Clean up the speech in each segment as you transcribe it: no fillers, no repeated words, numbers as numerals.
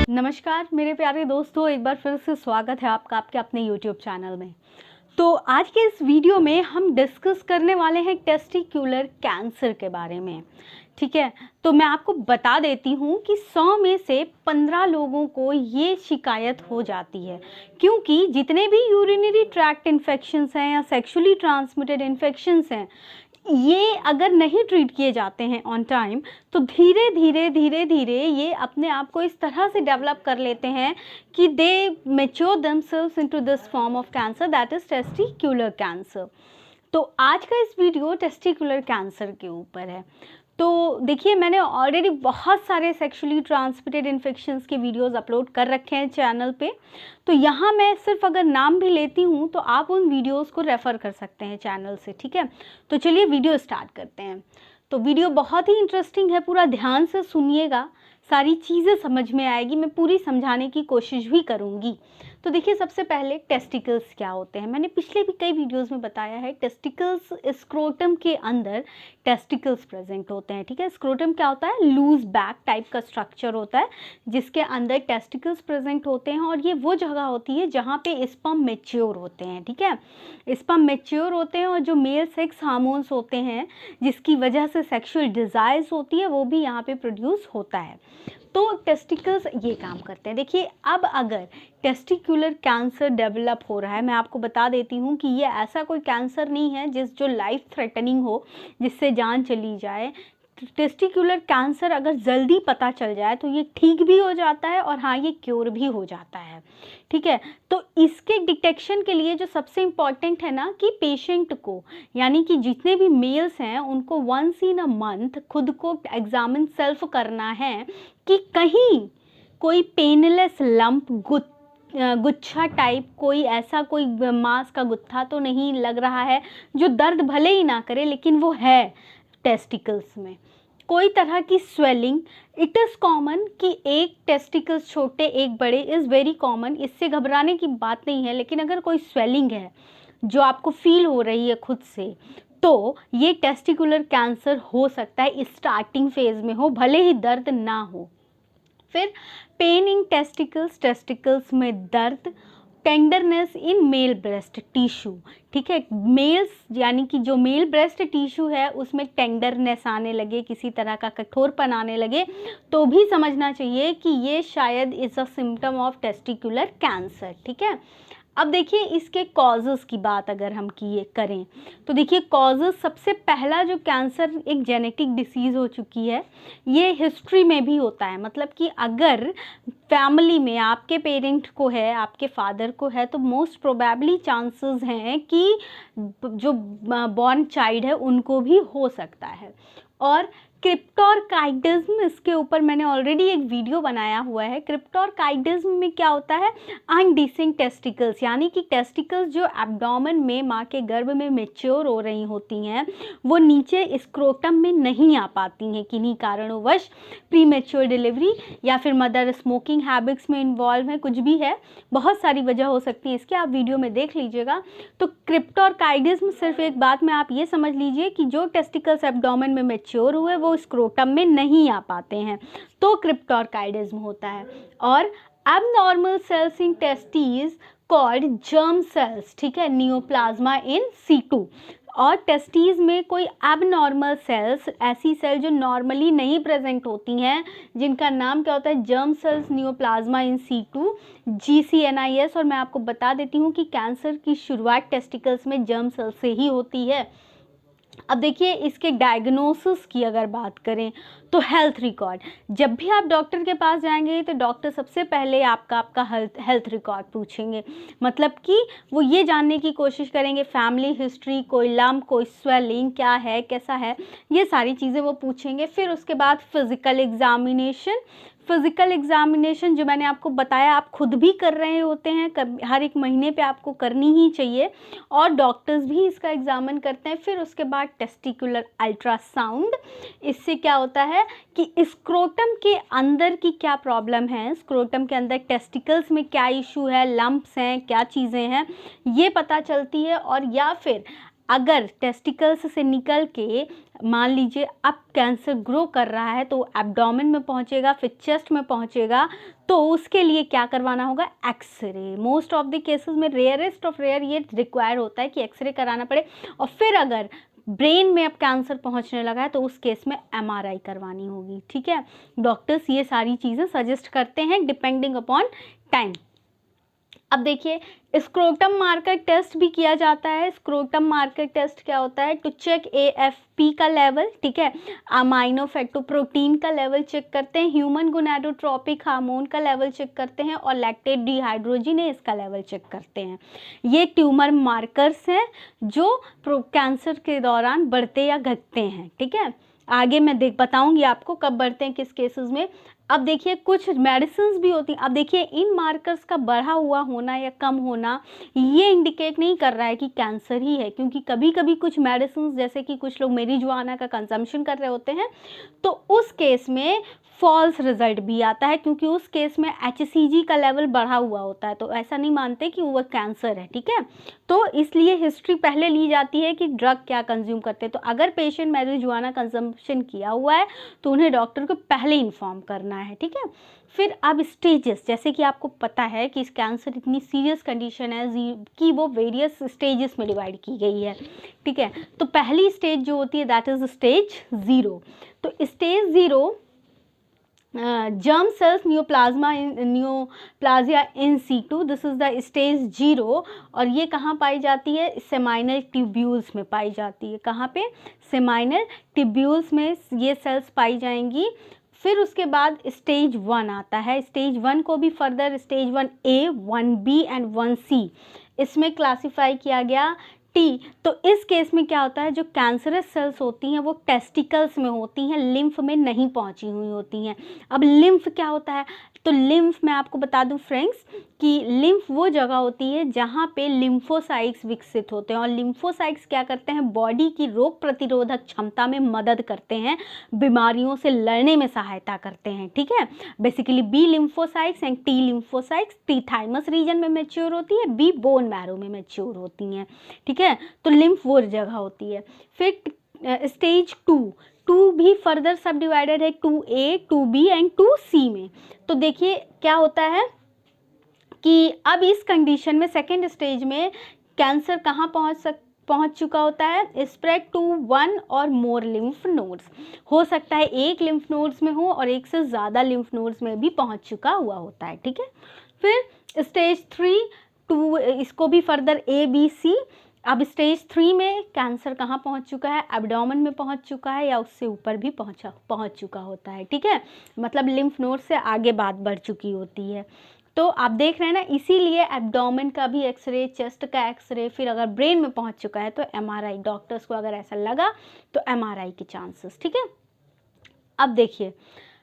नमस्कार मेरे प्यारे दोस्तों, एक बार फिर से स्वागत है आपका आपके अपने YouTube चैनल में। तो आज के इस वीडियो में हम डिस्कस करने वाले हैं टेस्टिकुलर कैंसर के बारे में। ठीक है, तो मैं आपको बता देती हूँ कि 100 में से 15 लोगों को ये शिकायत हो जाती है, क्योंकि जितने भी यूरिनरी ट्रैक्ट इन्फेक्शंस हैं या सेक्सुअली ट्रांसमिटेड इन्फेक्शंस हैं, ये अगर नहीं ट्रीट किए जाते हैं ऑन टाइम तो धीरे धीरे ये अपने आप को इस तरह से डेवलप कर लेते हैं कि they mature themselves into this form of cancer, that is testicular cancer. तो आज का इस वीडियो टेस्टिकुलर कैंसर के ऊपर है। तो देखिए, मैंने ऑलरेडी बहुत सारे सेक्सुअली ट्रांसमिटेड इन्फेक्शंस के वीडियोस अपलोड कर रखे हैं चैनल पे। तो यहाँ मैं सिर्फ अगर नाम भी लेती हूँ तो आप उन वीडियोस को रेफ़र कर सकते हैं चैनल से। ठीक है, तो चलिए वीडियो स्टार्ट करते हैं। तो वीडियो बहुत ही इंटरेस्टिंग है, पूरा ध्यान से सुनिएगा, सारी चीज़ें समझ में आएगी, मैं पूरी समझाने की कोशिश भी करूँगी। तो देखिए, सबसे पहले टेस्टिकल्स क्या होते हैं। मैंने पिछले भी कई वीडियोस में बताया है, टेस्टिकल्स स्क्रोटम के अंदर टेस्टिकल्स प्रेजेंट होते हैं। ठीक है, स्क्रोटम क्या होता है, लूज बैग टाइप का स्ट्रक्चर होता है जिसके अंदर टेस्टिकल्स प्रेजेंट होते हैं, और ये वो जगह होती है जहाँ पे स्पर्म मैच्योर होते हैं। ठीक है, स्पर्म मैच्योर होते हैं और जो मेल सेक्स हार्मोन्स होते हैं जिसकी वजह से सेक्सुअल डिज़ायर्स होती है वो भी यहाँ पे प्रोड्यूस होता है। तो टेस्टिकल्स ये काम करते हैं। देखिए, अब अगर टेस्टिकुलर कैंसर डेवलप हो रहा है, मैं आपको बता देती हूँ कि ये ऐसा कोई कैंसर नहीं है जो लाइफ थ्रेटनिंग हो, जिससे जान चली जाए। टेस्टिकुलर कैंसर अगर जल्दी पता चल जाए तो ये ठीक भी हो जाता है और हाँ, ये क्योर भी हो जाता है। ठीक है, तो इसके डिटेक्शन के लिए जो सबसे इम्पॉर्टेंट है ना, कि पेशेंट को, यानी कि जितने भी मेल्स हैं उनको वंस इन अ मंथ खुद को एग्जामिन सेल्फ करना है कि कहीं कोई पेनलेस लंप, गुच्छा टाइप, कोई ऐसा कोई मांस का गुत्था तो नहीं लग रहा है जो दर्द भले ही ना करे लेकिन वो है टेस्टिकल्स में। कोई तरह की स्वेलिंग, इट इज़ कॉमन कि एक टेस्टिकल्स छोटे एक बड़े इज़ वेरी कॉमन, इससे घबराने की बात नहीं है। लेकिन अगर कोई स्वेलिंग है जो आपको फील हो रही है खुद से, तो ये टेस्टिकुलर कैंसर हो सकता है, स्टार्टिंग फेज में हो, भले ही दर्द ना हो। फिर पेन इन टेस्टिकल्स, टेस्टिकल्स में दर्द, tenderness in male breast tissue. ठीक है, मेल्स यानी कि जो मेल ब्रेस्ट टिश्यू है उसमें टेंडरनेस आने लगे, किसी तरह का कठोरपन आने लगे, तो भी समझना चाहिए कि ये शायद is a symptom of testicular cancer. ठीक है, अब देखिए इसके कॉजेज़ की बात अगर हम करें तो देखिए, कॉजेज़, सबसे पहला जो कैंसर एक जेनेटिक डिसीज़ हो चुकी है, ये हिस्ट्री में भी होता है। मतलब कि अगर फैमिली में आपके पेरेंट को है, आपके फादर को है, तो मोस्ट प्रोबेबली चांसेस हैं कि जो बॉर्न चाइल्ड है उनको भी हो सकता है। और क्रिप्टोरकाइटिज्म, इसके ऊपर मैंने ऑलरेडी एक वीडियो बनाया हुआ है। क्रिप्टोरकाइटिज्म में क्या होता है, अनडिसेंट टेस्टिकल्स, यानी कि टेस्टिकल्स जो एब्डोमेन में माँ के गर्भ में मैच्योर हो रही होती हैं वो नीचे स्क्रोटम में नहीं आ पाती हैं किन्हीं कारणोंवश, प्री मैच्योर डिलीवरी या फिर मदर स्मोकिंग हैबिट्स में इन्वॉल्व है, कुछ भी है, बहुत सारी वजह हो सकती है इसकी, आप वीडियो में देख लीजिएगा। तो क्रिप्टोरकाइटिज्म, सिर्फ एक बात में आप ये समझ लीजिए कि जो टेस्टिकल्स एब्डोमेन में मैच्योर हुए वो स्क्रोटम में नहीं आ पाते हैं, तो क्रिप्टोरकाइटिज्म होता है। और abnormal cells in testes called germ cells, ठीक है, नियोप्लाज्मा इन सीटू। और टेस्टीज में कोई एबनॉर्मल सेल्स, ऐसी सेल जो नॉर्मली नहीं प्रेजेंट होती हैं, जिनका नाम क्या होता है, germ cells neoplasia in situ, GCNIS। और मैं आपको बता देती हूँ कि कैंसर की शुरुआत टेस्टिकल्स में जर्म सेल से ही होती है। अब देखिए, इसके डायग्नोसिस की अगर बात करें तो हेल्थ रिकॉर्ड, जब भी आप डॉक्टर के पास जाएंगे तो डॉक्टर सबसे पहले आपका हेल्थ रिकॉर्ड पूछेंगे। मतलब कि वो ये जानने की कोशिश करेंगे, फैमिली हिस्ट्री, कोई लम्प, कोई स्वेलिंग क्या है, कैसा है, ये सारी चीज़ें वो पूछेंगे। फिर उसके बाद फिज़िकल एग्जामिनेशन जो मैंने आपको बताया, आप खुद भी कर रहे होते हैं, हर एक महीने पे आपको करनी ही चाहिए, और डॉक्टर्स भी इसका एग्जामिन करते हैं। फिर उसके बाद टेस्टिकुलर अल्ट्रासाउंड, इससे क्या होता है कि स्क्रोटम के अंदर की क्या प्रॉब्लम है, स्क्रोटम के अंदर टेस्टिकल्स में क्या इशू है, लंप्स हैं, क्या चीज़ें हैं, ये पता चलती है। और या फिर अगर टेस्टिकल्स से निकल के मान लीजिए अब कैंसर ग्रो कर रहा है तो एब्डोमेन में पहुंचेगा, फिर चेस्ट में पहुंचेगा, तो उसके लिए क्या करवाना होगा? X ray. Most of the cases में, रेयरेस्ट ऑफ रेयर, ये रिक्वायर होता है कि एक्सरे कराना पड़े। और फिर अगर ब्रेन में अब कैंसर पहुंचने लगा है तो उस केस में एमआरआई करवानी होगी। ठीक है, डॉक्टर्स ये सारी चीज़ें सजेस्ट करते हैं डिपेंडिंग अपॉन टाइम। अब देखिए, स्क्रोटम मार्कर टेस्ट भी किया जाता है। स्क्रोटम मार्कर टेस्ट क्या होता है? टू चेक एएफपी का लेवल, ठीक है, अमाइनो फैक्टोप्रोटीन का लेवल चेक करते हैं, ह्यूमन गोनाडोट्रोपिक हार्मोन का लेवल चेक करते हैं, और लैक्टेट डिहाइड्रोजिनेज का लेवल चेक करते हैं। ये ट्यूमर मार्कर्स हैं जो कैंसर के दौरान बढ़ते या घटते हैं। ठीक है, आगे मैं बताऊंगी आपको कब बढ़ते हैं, किस केसेस में। अब देखिए, कुछ मेडिसिन भी होती हैं। अब देखिए, इन मार्कर्स का बढ़ा हुआ होना या कम होना ये इंडिकेट नहीं कर रहा है कि कैंसर ही है, क्योंकि कभी कभी कुछ मेडिसिन, जैसे कि कुछ लोग मेरिजुआना का कंजम्पशन कर रहे होते हैं, तो उस केस में फॉल्स रिजल्ट भी आता है, क्योंकि उस केस में HCG का लेवल बढ़ा हुआ होता है, तो ऐसा नहीं मानते कि वो कैंसर है। ठीक है, तो इसलिए हिस्ट्री पहले ली जाती है कि ड्रग क्या कंज्यूम करते हैं। तो अगर पेशेंट मैरिजुआना कंजम्पशन किया हुआ है तो उन्हें डॉक्टर को पहले इन्फॉर्म करना है। ठीक है, फिर अब स्टेजेस, जैसे कि आपको पता है कि इस कैंसर इतनी सीरियस कंडीशन है कि वो वेरियस स्टेजेस में डिवाइड की गई है। ठीक है, तो पहली स्टेज जो होती है दैट इज स्टेज 0। तो stage 0 germ cells neoplasia in situ, this is the stage 0। और ये कहाँ पाई जाती है? सेमाइनल ट्यूब्यूल्स में पाई जाती है। कहाँ पे? सेमाइनल ट्यूब्यूल्स में ये सेल्स पाई जाएंगी। फिर उसके बाद स्टेज 1 आता है। स्टेज 1 को भी further stage 1A, 1B and 1C इसमें क्लासीफाई किया गया। टी, तो इस केस में क्या होता है, जो कैंसरस सेल्स होती हैं वो टेस्टिकल्स में होती हैं, लिम्फ में नहीं पहुंची हुई होती हैं। अब लिम्फ क्या होता है? तो लिम्फ मैं आपको बता दूं फ्रेंड्स कि लिम्फ वो जगह होती है जहाँ पे लिम्फोसाइट्स विकसित होते हैं, और लिम्फोसाइट्स क्या करते हैं? बॉडी की रोग प्रतिरोधक क्षमता में मदद करते हैं, बीमारियों से लड़ने में सहायता करते हैं। ठीक है, basically B lymphocytes and T lymphocytes T thymus region में मैच्योर होती है, बी बोन मैरो में मैच्योर होती हैं। ठीक है, तो लिम्फ वो जगह होती है। फिर स्टेज 2 भी फर्दर सब डिवाइडेड है 2A, 2B एंड 2C में। तो देखिए क्या होता है कि अब इस कंडीशन में सेकेंड स्टेज में कैंसर कहाँ पहुंच चुका होता है? स्प्रेड टू 1 और मोर लिम्फ नोड्स। हो सकता है एक लिम्फ नोड्स में हो और एक से ज़्यादा लिम्फ नोड्स में भी पहुंच चुका हुआ होता है। ठीक है, फिर स्टेज 3, 2 इसको भी फर्दर ABC। अब स्टेज 3 में कैंसर कहाँ पहुँच चुका है? एब्डोमेन में पहुँच चुका है या उससे ऊपर भी पहुँच चुका होता है। ठीक है, मतलब लिम्फ नोड से आगे बात बढ़ चुकी होती है। तो आप देख रहे हैं ना, इसीलिए एब्डोमेन का भी एक्सरे, चेस्ट का एक्सरे, फिर अगर ब्रेन में पहुँच चुका है तो MRI, डॉक्टर्स को अगर ऐसा लगा तो MRI के चांसेस। ठीक है, अब देखिए,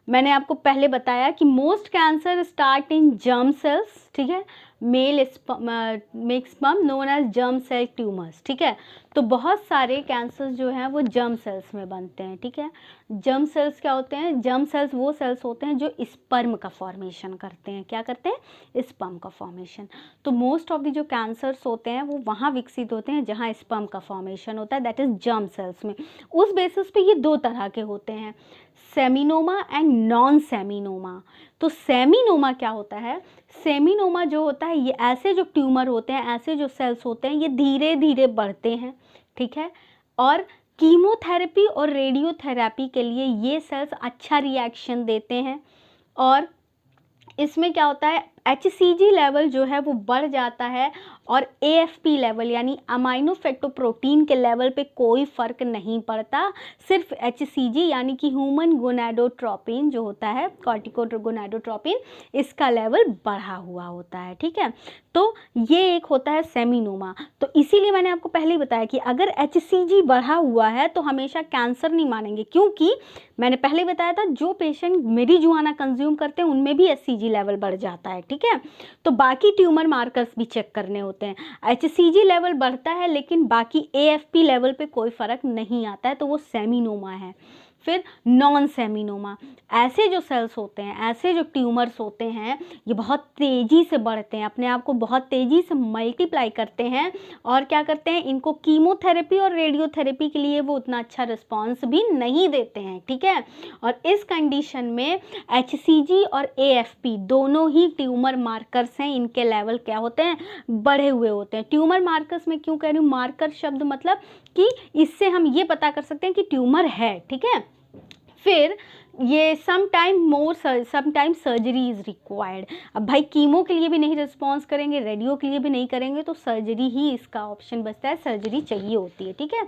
मैंने आपको पहले बताया कि most cancer start in germ cells. ठीक है, male sperm known as germ cell tumours. ठीक है, तो बहुत सारे कैंसर्स जो हैं वो जर्म सेल्स में बनते हैं। ठीक है, जर्म सेल्स क्या होते हैं? जर्म सेल्स वो सेल्स होते हैं जो स्पर्म का फॉर्मेशन करते हैं। क्या करते हैं? स्पर्म का फॉर्मेशन। तो मोस्ट ऑफ द जो कैंसर्स होते हैं वो वहाँ विकसित होते हैं जहाँ स्पर्म का फॉर्मेशन होता है, दैट इज जर्म सेल्स में। उस बेसिस पे ये 2 तरह के होते हैं, सेमिनोमा एंड नॉन सेमिनोमा। तो सेमिनोमा क्या होता है? सेमिनोमा जो होता है, ये ऐसे जो ट्यूमर होते हैं, ऐसे जो सेल्स होते हैं, ये धीरे धीरे बढ़ते हैं। ठीक है, और कीमोथेरेपी और रेडियोथेरेपी के लिए ये सेल्स अच्छा रिएक्शन देते हैं, और इसमें क्या होता है? HCG लेवल जो है वो बढ़ जाता है, और AFP लेवल यानी अमाइनो फैक्टोप्रोटीन के लेवल पे कोई फ़र्क नहीं पड़ता। सिर्फ HCG यानी कि ह्यूमन गोनाडोट्रोपिन जो होता है, कॉर्टिकोगोनाडोट्रोपिन, इसका लेवल बढ़ा हुआ होता है। ठीक है, तो ये एक होता है सेमिनोमा। तो इसीलिए मैंने आपको पहले ही बताया कि अगर HCG बढ़ा हुआ है तो हमेशा कैंसर नहीं मानेंगे, क्योंकि मैंने पहले बताया था जो पेशेंट मेरिजुआना कंज्यूम करते हैं उनमें भी HCG लेवल बढ़ जाता है। ठीक है, तो बाकी ट्यूमर मार्कर्स भी चेक करने होते हैं। HCG लेवल बढ़ता है लेकिन बाकी AFP लेवल पे कोई फ़र्क नहीं आता है, तो वो सेमिनोमा है। फिर नॉन सेमिनोमा, ऐसे जो सेल्स होते हैं, ऐसे जो ट्यूमर्स होते हैं, ये बहुत तेज़ी से बढ़ते हैं, अपने आप को बहुत तेज़ी से मल्टीप्लाई करते हैं और क्या करते हैं, इनको कीमोथेरेपी और रेडियोथेरेपी के लिए वो उतना अच्छा रिस्पॉन्स भी नहीं देते हैं, ठीक है। और इस कंडीशन में HCG और AFP दोनों ही ट्यूमर मार्कर्स हैं, इनके लेवल क्या होते हैं, बढ़े हुए होते हैं। ट्यूमर मार्कर्स में क्यों कह रही हूँ, मार्कर शब्द मतलब कि इससे हम ये पता कर सकते हैं कि ट्यूमर है, ठीक है। फिर ये समटाइम सर्जरी इज़ रिक्वायर्ड। अब भाई कीमो के लिए भी नहीं रिस्पॉन्स करेंगे, रेडियो के लिए भी नहीं करेंगे, तो सर्जरी ही इसका ऑप्शन बचता है, सर्जरी चाहिए होती है, ठीक है।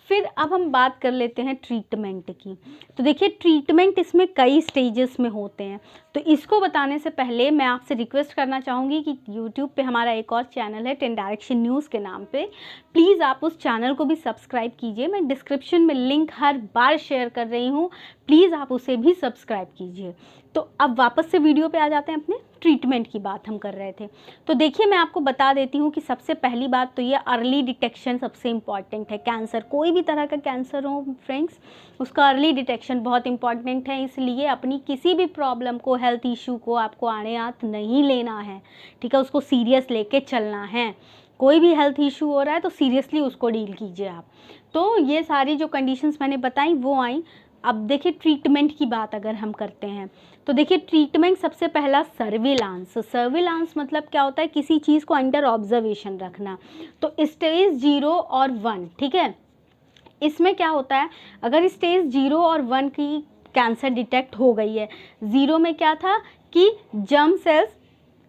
फिर अब हम बात कर लेते हैं ट्रीटमेंट की। तो देखिए ट्रीटमेंट इसमें कई स्टेजेस में होते हैं, तो इसको बताने से पहले मैं आपसे रिक्वेस्ट करना चाहूँगी कि यूट्यूब पे हमारा एक और चैनल है 10 डायरेक्शन न्यूज़ के नाम पे, प्लीज़ आप उस चैनल को भी सब्सक्राइब कीजिए। मैं डिस्क्रिप्शन में लिंक हर बार शेयर कर रही हूँ, प्लीज़ आप उसे भी सब्सक्राइब कीजिए। तो अब वापस से वीडियो पे आ जाते हैं, अपने ट्रीटमेंट की बात हम कर रहे थे। तो देखिए मैं आपको बता देती हूँ कि सबसे पहली बात तो ये अर्ली डिटेक्शन सबसे इम्पॉर्टेंट है। कैंसर, कोई भी तरह का कैंसर हो फ्रेंड्स, उसका अर्ली डिटेक्शन बहुत इंपॉर्टेंट है। इसलिए अपनी किसी भी प्रॉब्लम को, हेल्थ इशू को आपको आड़े हाथ नहीं लेना है, ठीक है, उसको सीरियस लेके चलना है। कोई भी हेल्थ इशू हो रहा है तो सीरियसली उसको डील कीजिए आप। तो ये सारी जो कंडीशंस मैंने बताई वो आई। अब देखिए ट्रीटमेंट की बात अगर हम करते हैं तो देखिए ट्रीटमेंट सबसे पहला सर्विलांस। सर्विलांस मतलब क्या होता है, किसी चीज़ को अंडर ऑब्जर्वेशन रखना। तो स्टेज 0 और 1, ठीक है, इसमें क्या होता है, अगर स्टेज 0 और 1 की कैंसर डिटेक्ट हो गई है, 0 में क्या था कि जर्म सेल्स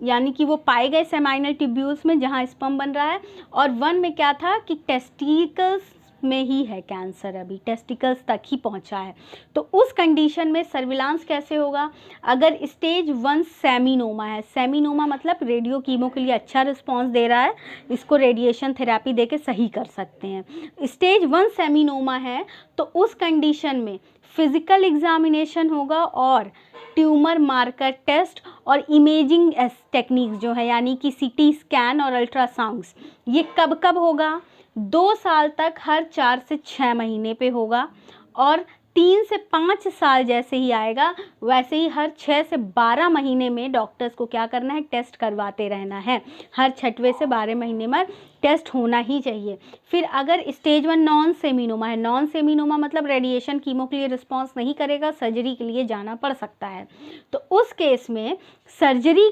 यानी कि वो पाए गए सेमाइनल ट्यूब्यूल्स में जहाँ स्पर्म बन रहा है, और 1 में क्या था कि टेस्टिकल्स में ही है कैंसर, अभी टेस्टिकल्स तक ही पहुंचा है। तो उस कंडीशन में सर्विलांस कैसे होगा, अगर स्टेज 1 सेमिनोमा है, सेमिनोमा मतलब रेडियो कीमो के लिए अच्छा रिस्पांस दे रहा है, इसको रेडिएशन थेरेपी देके सही कर सकते हैं। स्टेज 1 सेमिनोमा है तो उस कंडीशन में फिजिकल एग्जामिनेशन होगा और ट्यूमर मार्कर टेस्ट और इमेजिंग टेक्निक्स जो है, यानी कि CT स्कैन और अल्ट्रासाउंड्स, ये कब कब होगा, 2 साल तक हर 4 से 6 महीने पे होगा, और 3 से 5 साल जैसे ही आएगा वैसे ही हर 6 से 12 महीने में डॉक्टर्स को क्या करना है, टेस्ट करवाते रहना है। हर 6वें से 12 महीने में टेस्ट होना ही चाहिए। फिर अगर स्टेज 1 नॉन सेमिनोमा है, नॉन सेमिनोमा मतलब रेडिएशन कीमो के लिए रिस्पॉन्स नहीं करेगा, सर्जरी के लिए जाना पड़ सकता है। तो उस केस में सर्जरी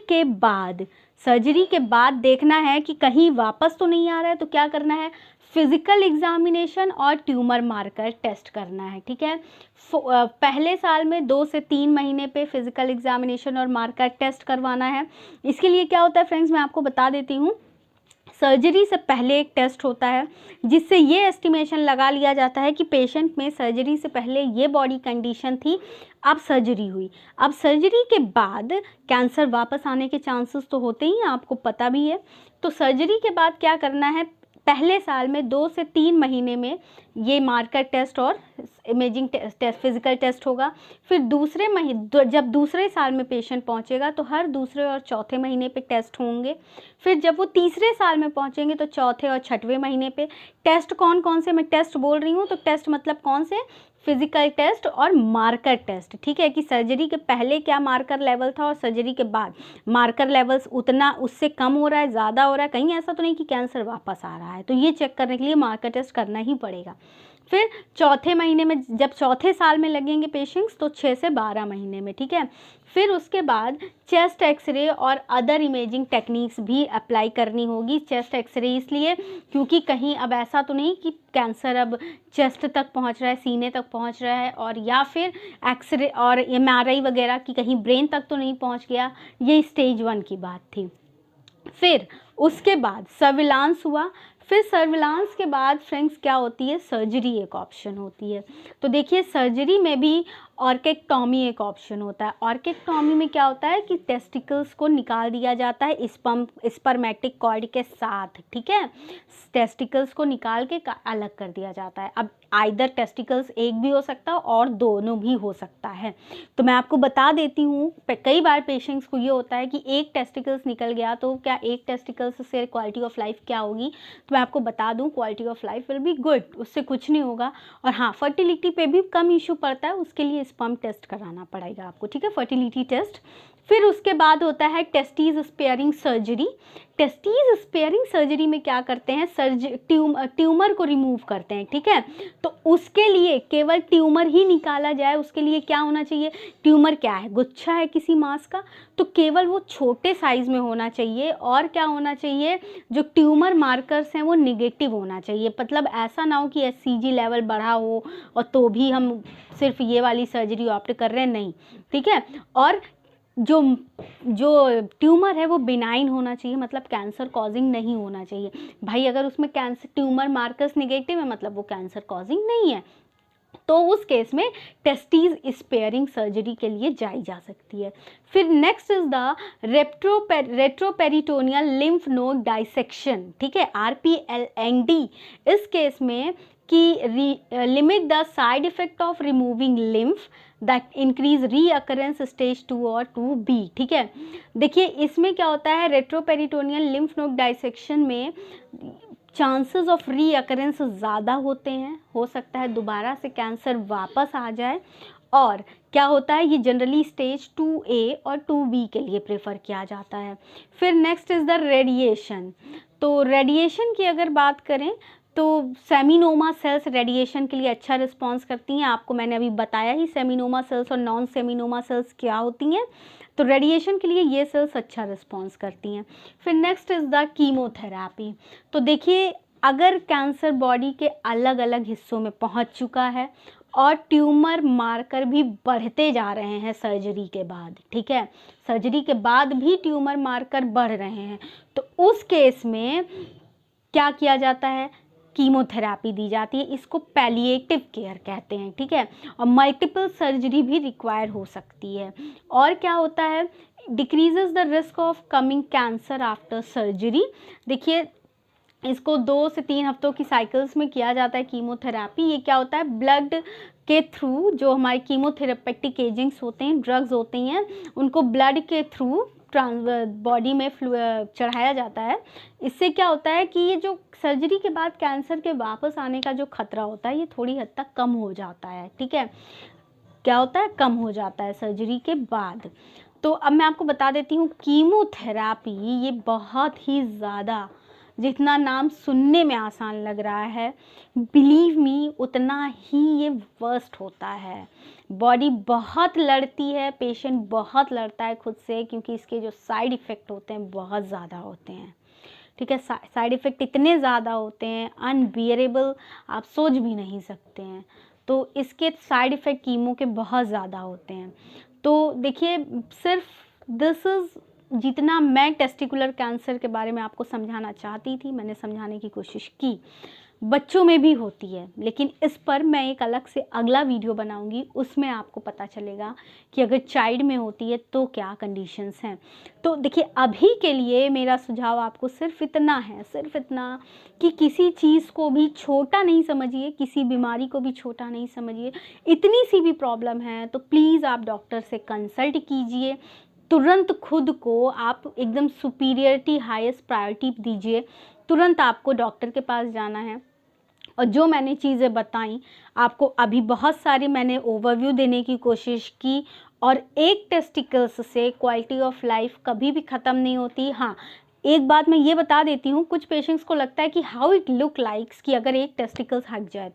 के बाद देखना है कि कहीं वापस तो नहीं आ रहा है, तो क्या करना है, फिजिकल एग्जामिनेशन और ट्यूमर मार्कर टेस्ट करना है, ठीक है। पहले साल में 2 से 3 महीने पे फिजिकल एग्जामिनेशन और मार्कर टेस्ट करवाना है। इसके लिए क्या होता है फ्रेंड्स, मैं आपको बता देती हूँ, सर्जरी से पहले एक टेस्ट होता है जिससे ये एस्टिमेशन लगा लिया जाता है कि पेशेंट में सर्जरी से पहले ये बॉडी कंडीशन थी, अब सर्जरी हुई, अब सर्जरी के बाद कैंसर वापस आने के चांसेस तो होते ही हैं, आपको पता भी है। तो सर्जरी के बाद क्या करना है, पहले साल में 2 से 3 महीने में ये मार्कर टेस्ट और इमेजिंग टेस्ट, फिजिकल टेस्ट होगा। फिर जब दूसरे साल में पेशेंट पहुंचेगा तो हर दूसरे और चौथे महीने पे टेस्ट होंगे। फिर जब वो तीसरे साल में पहुंचेंगे तो चौथे और 6वें महीने पे टेस्ट। कौन कौन से मैं टेस्ट बोल रही हूँ, तो टेस्ट मतलब कौन से, फिजिकल टेस्ट और मार्कर टेस्ट, ठीक है, कि सर्जरी के पहले क्या मार्कर लेवल था और सर्जरी के बाद मार्कर लेवल्स उतना उससे कम हो रहा है, ज़्यादा हो रहा है, कहीं ऐसा तो नहीं कि कैंसर वापस आ रहा है। तो ये चेक करने के लिए मार्कर टेस्ट करना ही पड़ेगा। फिर चौथे महीने में, जब चौथे साल में लगेंगे पेशेंट्स, तो 6 से 12 महीने में, ठीक है। फिर उसके बाद चेस्ट एक्सरे और अदर इमेजिंग टेक्निक्स भी अप्लाई करनी होगी। चेस्ट एक्सरे इसलिए क्योंकि कहीं अब ऐसा तो नहीं कि कैंसर अब चेस्ट तक पहुंच रहा है, सीने तक पहुंच रहा है, और या फिर एक्सरे और MRI वगैरह की कहीं ब्रेन तक तो नहीं पहुंच गया। ये स्टेज 1 की बात थी। फिर उसके बाद सर्विलांस हुआ। फिर सर्विलांस के बाद फ्रेंड्स क्या होती है, सर्जरी एक ऑप्शन होती है। तो देखिए सर्जरी में भी ऑर्केक्टॉमी एक ऑप्शन होता है। ऑर्केक्टॉमी में क्या होता है कि टेस्टिकल्स को निकाल दिया जाता है स्पर्मेटिक कॉर्ड के साथ, ठीक है, टेस्टिकल्स को निकाल के अलग कर दिया जाता है। अब आइदर टेस्टिकल्स एक भी हो सकता है और दोनों भी हो सकता है। तो मैं आपको बता देती हूँ, कई बार पेशेंट्स को ये होता है कि एक टेस्टिकल्स निकल गया तो क्या एक टेस्टिकल्स से क्वालिटी ऑफ लाइफ क्या होगी। तो मैं आपको बता दूँ, quality of life will be good, उससे कुछ नहीं होगा। और हाँ, फर्टिलिटी पे भी कम इशू पड़ता है, उसके लिए स्पर्म टेस्ट कराना पड़ेगा आपको, ठीक है, फर्टिलिटी टेस्ट। फिर उसके बाद होता है testes sparing surgery. Testes sparing surgery में क्या करते हैं, ट्यूमर को रिमूव करते हैं, ठीक है। तो उसके लिए केवल ट्यूमर ही निकाला जाए, उसके लिए क्या होना चाहिए, ट्यूमर क्या है, गुच्छा है किसी मांस का, तो केवल वो छोटे साइज में होना चाहिए। और क्या होना चाहिए, जो ट्यूमर मार्कर्स हैं वो निगेटिव होना चाहिए। मतलब ऐसा ना हो कि HCG लेवल बढ़ा हो और तो भी हम सिर्फ ये वाली सर्जरी ऑप्ट कर रहे हैं, नहीं, ठीक है। और जो ट्यूमर है वो बिनाइन होना चाहिए, मतलब कैंसर कॉजिंग नहीं होना चाहिए। भाई अगर उसमें कैंसर ट्यूमर मार्कर्स नेगेटिव है, मतलब वो कैंसर कॉजिंग नहीं है, तो उस केस में टेस्टीज स्पेयरिंग सर्जरी के लिए जाई जा सकती है। फिर next is the retroperitoneal lymph node dissection, ठीक है, RPLND। इस केस में कि limit the side effect of removing lymph that increase recurrence stage 2 और 2B, ठीक है। देखिए इसमें क्या होता है, रेट्रोपेरिटोनियल लिम्फ नोड डाइसेक्शन में चांसेस ऑफ रीअकरेंस ज़्यादा होते हैं, हो सकता है दोबारा से कैंसर वापस आ जाए। और क्या होता है, ये जनरली स्टेज 2A और 2B के लिए प्रेफर किया जाता है। फिर नेक्स्ट इज़ द रेडिएशन। तो रेडिएशन की अगर बात करें तो सेमिनोमा सेल्स रेडिएशन के लिए अच्छा रिस्पॉन्स करती हैं। आपको मैंने अभी बताया ही सेमिनोमा सेल्स और नॉन सेमिनोमा सेल्स क्या होती हैं। तो रेडिएशन के लिए ये सेल्स अच्छा रिस्पॉन्स करती हैं। फिर नेक्स्ट इज़ द कीमोथेरेपी। तो देखिए अगर कैंसर बॉडी के अलग अलग हिस्सों में पहुंच चुका है और ट्यूमर मार्कर भी बढ़ते जा रहे हैं सर्जरी के बाद, ठीक है, सर्जरी के बाद भी ट्यूमर मार्कर बढ़ रहे हैं, तो उस केस में क्या किया जाता है, कीमोथेरेपी दी जाती है। इसको पैलिएटिव केयर कहते हैं, ठीक है। और मल्टीपल सर्जरी भी रिक्वायर हो सकती है। और क्या होता है, decreases the risk of coming cancer after surgery. देखिए इसको 2 से 3 हफ्तों की साइकिल्स में किया जाता है कीमोथेरेपी। ये क्या होता है, ब्लड के थ्रू जो हमारे कीमोथेरेपेटिक एजेंट्स होते हैं, ड्रग्स होती हैं, उनको ब्लड के थ्रू बॉडी में चढ़ाया जाता है। इससे क्या होता है कि ये जो सर्जरी के बाद कैंसर के वापस आने का जो खतरा होता है ये थोड़ी हद तक कम हो जाता है, ठीक है। क्या होता है, कम हो जाता है सर्जरी के बाद। तो अब मैं आपको बता देती हूँ, कीमोथेरेपी ये बहुत ही ज़्यादा, जितना नाम सुनने में आसान लग रहा है, बिलीव मी उतना ही ये वर्स्ट होता है। बॉडी बहुत लड़ती है, पेशेंट बहुत लड़ता है खुद से, क्योंकि इसके जो साइड इफ़ेक्ट होते हैं बहुत ज़्यादा होते हैं, ठीक है। साइड इफ़ेक्ट इतने ज़्यादा होते हैं, अनबियरेबल, आप सोच भी नहीं सकते हैं। तो इसके साइड इफ़ेक्ट कीमो के बहुत ज़्यादा होते हैं। तो देखिए सिर्फ दिस इज़, जितना मैं टेस्टिकुलर कैंसर के बारे में आपको समझाना चाहती थी मैंने समझाने की कोशिश की। बच्चों में भी होती है, लेकिन इस पर मैं एक अलग से अगला वीडियो बनाऊंगी, उसमें आपको पता चलेगा कि अगर चाइल्ड में होती है तो क्या कंडीशंस हैं। तो देखिए अभी के लिए मेरा सुझाव आपको सिर्फ इतना है, सिर्फ इतना कि किसी चीज़ को भी छोटा नहीं समझिए, किसी बीमारी को भी छोटा नहीं समझिए। इतनी सी भी प्रॉब्लम है तो प्लीज़ आप डॉक्टर से कंसल्ट कीजिए। तुरंत खुद को आप एकदम सुपीरियरिटी हाईएस्ट प्रायोरिटी दीजिए। तुरंत आपको डॉक्टर के पास जाना है। और जो मैंने चीज़ें बताई आपको, अभी बहुत सारी मैंने ओवरव्यू देने की कोशिश की, और एक टेस्टिकल्स से क्वालिटी ऑफ लाइफ कभी भी ख़त्म नहीं होती। हाँ, एक बात मैं ये बता देती हूँ, कुछ पेशेंट्स को लगता है कि हाउ इट लुक लाइक्स, कि अगर एक टेस्टिकल्स हट जाए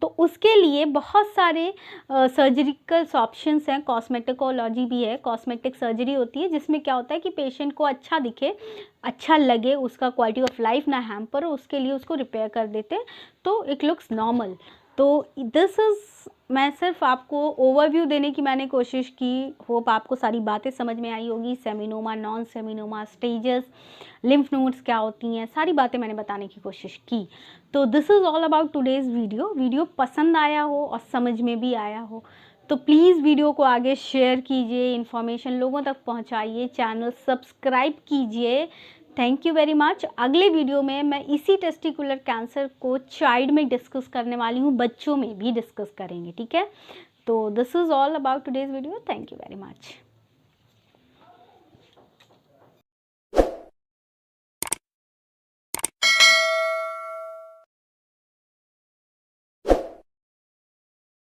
तो उसके लिए बहुत सारे सर्जिकल ऑप्शंस हैं। कॉस्मेटिकोलॉजी भी है, कॉस्मेटिक सर्जरी होती है, जिसमें क्या होता है कि पेशेंट को अच्छा दिखे, अच्छा लगे, उसका क्वालिटी ऑफ लाइफ ना हैम्पर हो, उसके लिए उसको रिपेयर कर देते हैं, तो इट लुक्स नॉर्मल। तो दिस इज़, मैं सिर्फ आपको ओवरव्यू देने की मैंने कोशिश की। होप आपको सारी बातें समझ में आई होगी, seminoma, non seminoma, stages, lymph nodes क्या होती हैं, सारी बातें मैंने बताने की कोशिश की। तो this is all about today's video. Video पसंद आया हो और समझ में भी आया हो तो प्लीज़ वीडियो को आगे शेयर कीजिए, इन्फॉर्मेशन लोगों तक पहुंचाइए, चैनल सब्सक्राइब कीजिए। Thank you very much. अगले वीडियो में मैं इसी टेस्टिकुलर कैंसर को चाइल्ड में डिस्कस करने वाली हूँ, बच्चों में भी डिस्कस करेंगे, ठीक है। तो this is all about today's video. Thank you very much.